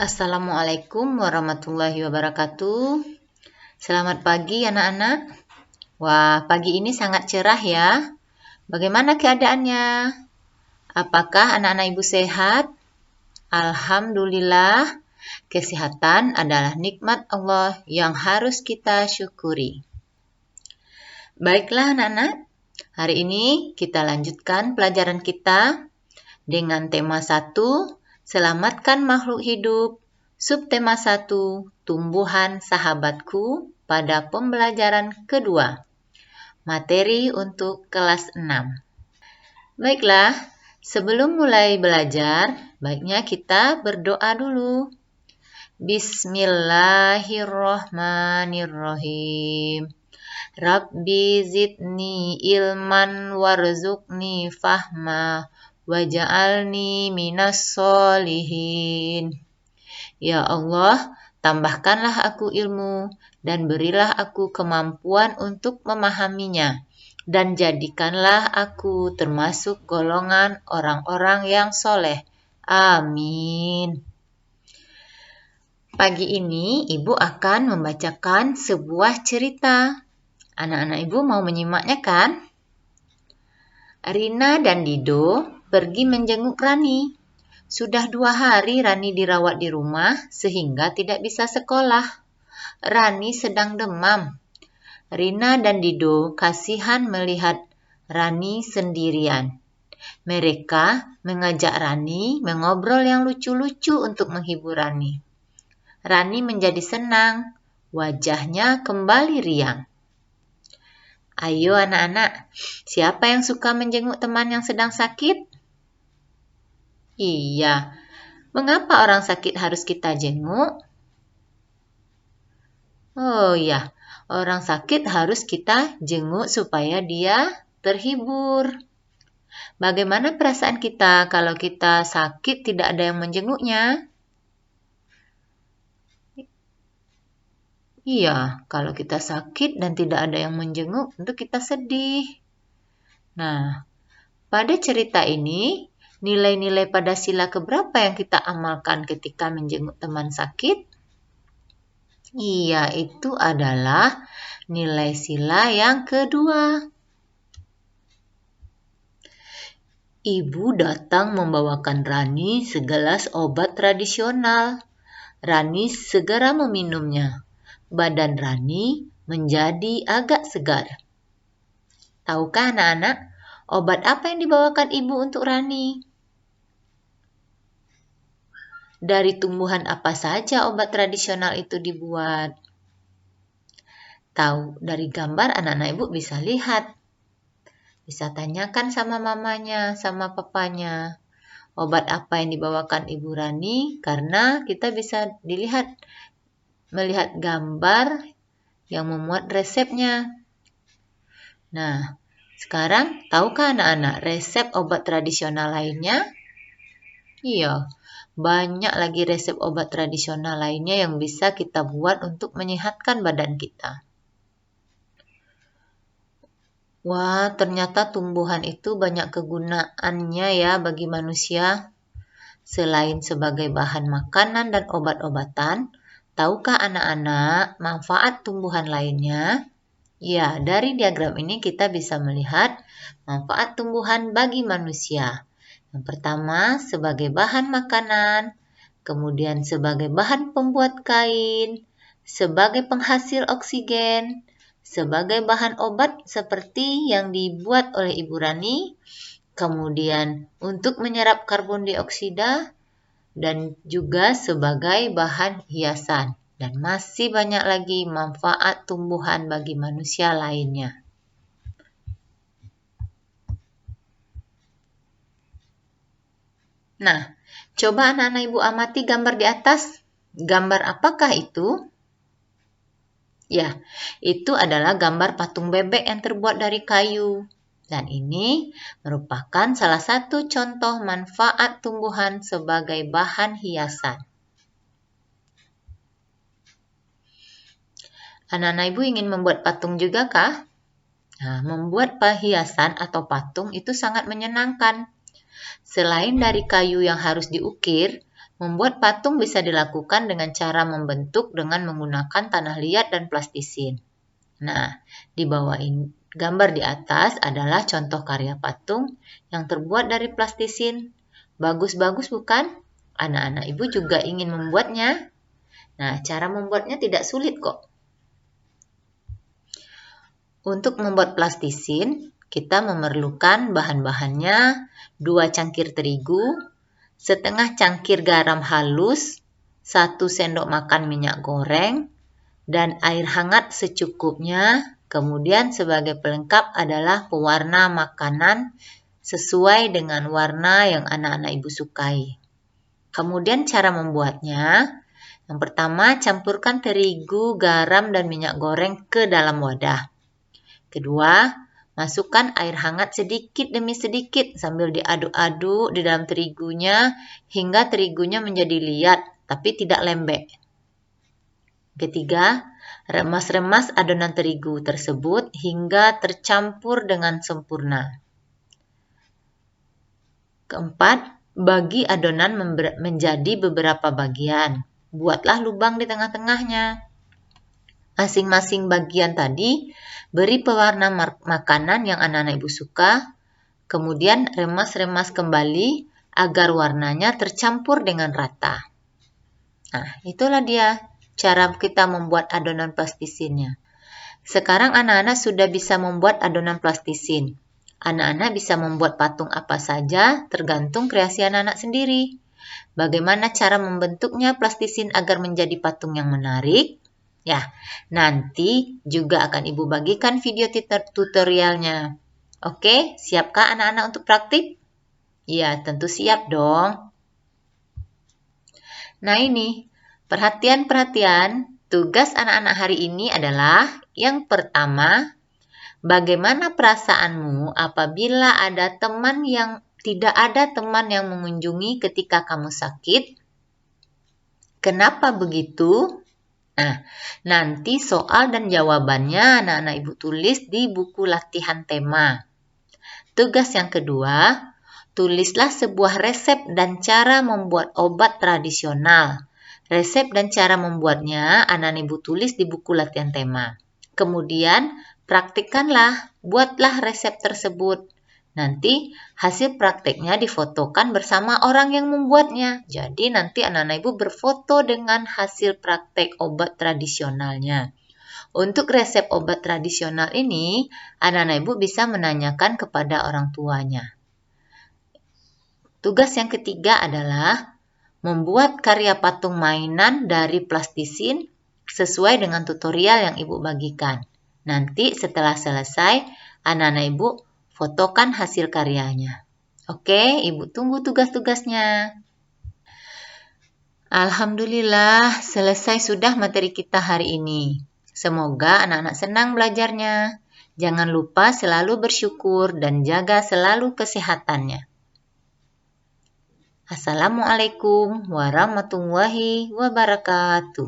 Assalamualaikum warahmatullahi wabarakatuh. Selamat pagi anak-anak. Wah, pagi ini sangat cerah ya. Bagaimana keadaannya? Apakah anak-anak ibu sehat? Alhamdulillah, kesehatan adalah nikmat Allah yang harus kita syukuri. Baiklah anak-anak, hari ini kita lanjutkan pelajaran kita dengan tema 1, selamatkan makhluk hidup. Subtema 1, tumbuhan sahabatku pada pembelajaran kedua. Materi untuk kelas 6. Baiklah, sebelum mulai belajar, baiknya kita berdoa dulu. Bismillahirrahmanirrahim. Rabbi zidni ilman warzuqni fahma waj'alni minas sholihin. Ya Allah, tambahkanlah aku ilmu dan berilah aku kemampuan untuk memahaminya, dan jadikanlah aku termasuk golongan orang-orang yang soleh. Amin. Pagi ini Ibu akan membacakan sebuah cerita. Anak-anak Ibu mau menyimaknya kan? Rina dan Dido pergi menjenguk Rani. Sudah 2 hari Rani dirawat di rumah sehingga tidak bisa sekolah. Rani sedang demam. Rina dan Dido kasihan melihat Rani sendirian. Mereka mengajak Rani mengobrol yang lucu-lucu untuk menghibur Rani. Rani menjadi senang. Wajahnya kembali riang. Ayo anak-anak, siapa yang suka menjenguk teman yang sedang sakit? Iya, mengapa orang sakit harus kita jenguk? Oh ya, orang sakit harus kita jenguk supaya dia terhibur. Bagaimana perasaan kita kalau kita sakit tidak ada yang menjenguknya? Iya, kalau kita sakit dan tidak ada yang menjenguk, tentu kita sedih. Nah, pada cerita ini, nilai-nilai pada sila keberapa yang kita amalkan ketika menjenguk teman sakit? Iya, itu adalah nilai sila yang kedua. Ibu datang membawakan Rani segelas obat tradisional. Rani segera meminumnya. Badan Rani menjadi agak segar. Tahukah anak-anak, obat apa yang dibawakan ibu untuk Rani? Dari tumbuhan apa saja obat tradisional itu dibuat? Tahu, dari gambar anak-anak ibu bisa lihat. Bisa tanyakan sama mamanya, sama papanya. Obat apa yang dibawakan Ibu Rani? Karena kita bisa melihat gambar yang memuat resepnya. Nah, sekarang tahukah anak-anak resep obat tradisional lainnya? Iya, banyak lagi resep obat tradisional lainnya yang bisa kita buat untuk menyehatkan badan kita. Wah, ternyata tumbuhan itu banyak kegunaannya ya bagi manusia. Selain sebagai bahan makanan dan obat-obatan, tahukah anak-anak manfaat tumbuhan lainnya? Ya, dari diagram ini kita bisa melihat manfaat tumbuhan bagi manusia. Yang pertama, sebagai bahan makanan, kemudian sebagai bahan pembuat kain, sebagai penghasil oksigen, sebagai bahan obat seperti yang dibuat oleh Ibu Rani, kemudian untuk menyerap karbon dioksida, dan juga sebagai bahan hiasan. Dan masih banyak lagi manfaat tumbuhan bagi manusia lainnya. Nah, coba anak-anak ibu amati gambar di atas. Gambar apakah itu? Ya, itu adalah gambar patung bebek yang terbuat dari kayu. Dan ini merupakan salah satu contoh manfaat tumbuhan sebagai bahan hiasan. Anak-anak ibu ingin membuat patung juga kah? Nah, membuat perhiasan atau patung itu sangat menyenangkan. Selain dari kayu yang harus diukir, Membuat patung bisa dilakukan dengan cara membentuk dengan menggunakan tanah liat dan plastisin. Nah, di bawah ini, gambar di atas adalah contoh karya patung yang terbuat dari plastisin. Bagus-bagus bukan? Anak-anak ibu juga ingin membuatnya. Nah, cara membuatnya tidak sulit kok. Untuk membuat plastisin, kita memerlukan bahan-bahannya 2 cangkir terigu, setengah cangkir garam halus, 1 sendok makan minyak goreng, dan air hangat secukupnya. Kemudian sebagai pelengkap adalah pewarna makanan sesuai dengan warna yang anak-anak ibu sukai. Kemudian cara membuatnya, yang pertama campurkan terigu, garam, dan minyak goreng ke dalam wadah. Kedua, masukkan air hangat sedikit demi sedikit sambil diaduk-aduk di dalam terigunya hingga terigunya menjadi liat tapi tidak lembek. Ketiga, remas-remas adonan terigu tersebut hingga tercampur dengan sempurna. Keempat, bagi adonan menjadi beberapa bagian. Buatlah lubang di tengah-tengahnya. Masing-masing bagian tadi beri pewarna makanan yang anak-anak ibu suka, kemudian remas-remas kembali agar warnanya tercampur dengan rata. Nah, itulah dia cara kita membuat adonan plastisinnya. Sekarang anak-anak sudah bisa membuat adonan plastisin. Anak-anak bisa membuat patung apa saja tergantung kreasi anak-anak sendiri. Bagaimana cara membentuknya plastisin agar menjadi patung yang menarik? Ya, nanti juga akan ibu bagikan video tutorialnya. Oke, siapkah anak-anak untuk praktik? Ya, tentu siap dong. Nah ini, perhatian-perhatian, tugas anak-anak hari ini adalah yang pertama, bagaimana perasaanmu apabila tidak ada teman yang mengunjungi ketika kamu sakit? Kenapa begitu? Nah, nanti soal dan jawabannya anak-anak ibu tulis di buku latihan tema. Tugas yang kedua, tulislah sebuah resep dan cara membuat obat tradisional. Resep dan cara membuatnya anak-anak ibu tulis di buku latihan tema. Kemudian, praktikkanlah, buatlah resep tersebut. Nanti hasil prakteknya difotokan bersama orang yang membuatnya. Jadi nanti anak-anak ibu berfoto dengan hasil praktek obat tradisionalnya. Untuk resep obat tradisional ini, anak-anak ibu bisa menanyakan kepada orang tuanya. Tugas yang ketiga adalah membuat karya patung mainan dari plastisin sesuai dengan tutorial yang ibu bagikan. Nanti setelah selesai, anak-anak ibu fotokan hasil karyanya. Oke, ibu tunggu tugas-tugasnya. Alhamdulillah, selesai sudah materi kita hari ini. Semoga anak-anak senang belajarnya. Jangan lupa selalu bersyukur dan jaga selalu kesehatannya. Assalamualaikum warahmatullahi wabarakatuh.